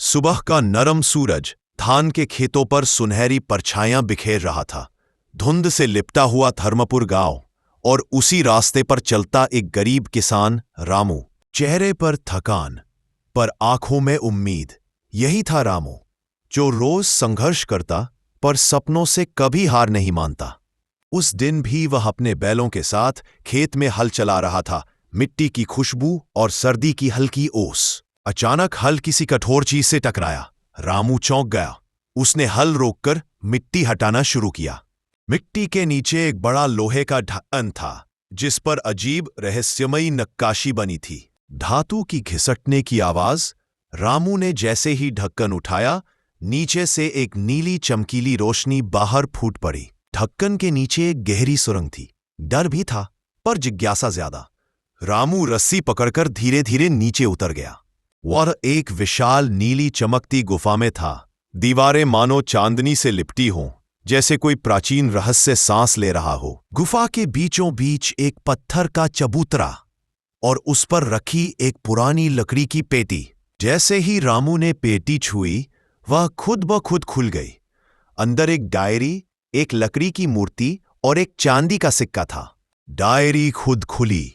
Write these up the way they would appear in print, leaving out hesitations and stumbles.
सुबह का नरम सूरज धान के खेतों पर सुनहरी परछाइयां बिखेर रहा था। धुंध से लिपटा हुआ धर्मपुर गांव और उसी रास्ते पर चलता एक गरीब किसान रामू। चेहरे पर थकान पर आंखों में उम्मीद। यही था रामू, जो रोज संघर्ष करता पर सपनों से कभी हार नहीं मानता। उस दिन भी वह अपने बैलों के साथ खेत में हल चला रहा था। मिट्टी की खुशबू और सर्दी की हल्की ओस। अचानक हल किसी कठोर चीज से टकराया। रामू चौंक गया। उसने हल रोककर मिट्टी हटाना शुरू किया। मिट्टी के नीचे एक बड़ा लोहे का ढक्कन था, जिस पर अजीब रहस्यमयी नक्काशी बनी थी। धातु की घिसटने की आवाज। रामू ने जैसे ही ढक्कन उठाया, नीचे से एक नीली चमकीली रोशनी बाहर फूट पड़ी। ढक्कन के नीचे एक गहरी सुरंग थी। डर भी था, पर जिज्ञासा ज्यादा। रामू रस्सी पकड़कर धीरे धीरे नीचे उतर गया। वह एक विशाल नीली चमकती गुफा में था। दीवारें मानो चांदनी से लिपटी हों, जैसे कोई प्राचीन रहस्य सांस ले रहा हो। गुफा के बीचों बीच एक पत्थर का चबूतरा और उस पर रखी एक पुरानी लकड़ी की पेटी। जैसे ही रामू ने पेटी छुई, वह खुद ब खुद खुल गई। अंदर एक डायरी, एक लकड़ी की मूर्ति और एक चांदी का सिक्का था। डायरी खुद खुली।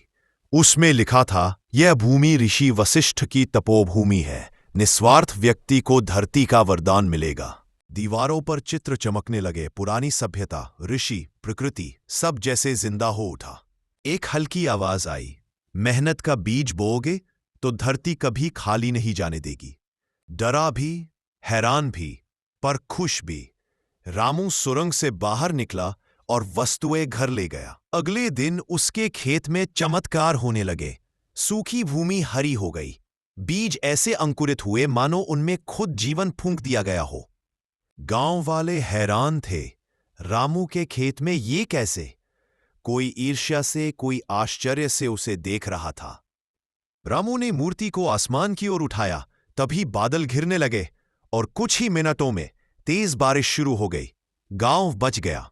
उसमें लिखा था, यह भूमि ऋषि वशिष्ठ की तपोभूमि है। निस्वार्थ व्यक्ति को धरती का वरदान मिलेगा। दीवारों पर चित्र चमकने लगे। पुरानी सभ्यता, ऋषि, प्रकृति सब जैसे जिंदा हो उठा। एक हल्की आवाज आई, मेहनत का बीज बोओगे तो धरती कभी खाली नहीं जाने देगी। डरा भी, हैरान भी, पर खुश भी, रामू सुरंग से बाहर निकला और वस्तुएं घर ले गया। अगले दिन उसके खेत में चमत्कार होने लगे। सूखी भूमि हरी हो गई। बीज ऐसे अंकुरित हुए मानो उनमें खुद जीवन फूंक दिया गया हो। गांव वाले हैरान थे। रामू के खेत में ये कैसे? कोई ईर्ष्या से, कोई आश्चर्य से उसे देख रहा था। रामू ने मूर्ति को आसमान की ओर उठाया, तभी बादल घिरने लगे और कुछ ही मिनटों में तेज बारिश शुरू हो गई। गांव बच गया।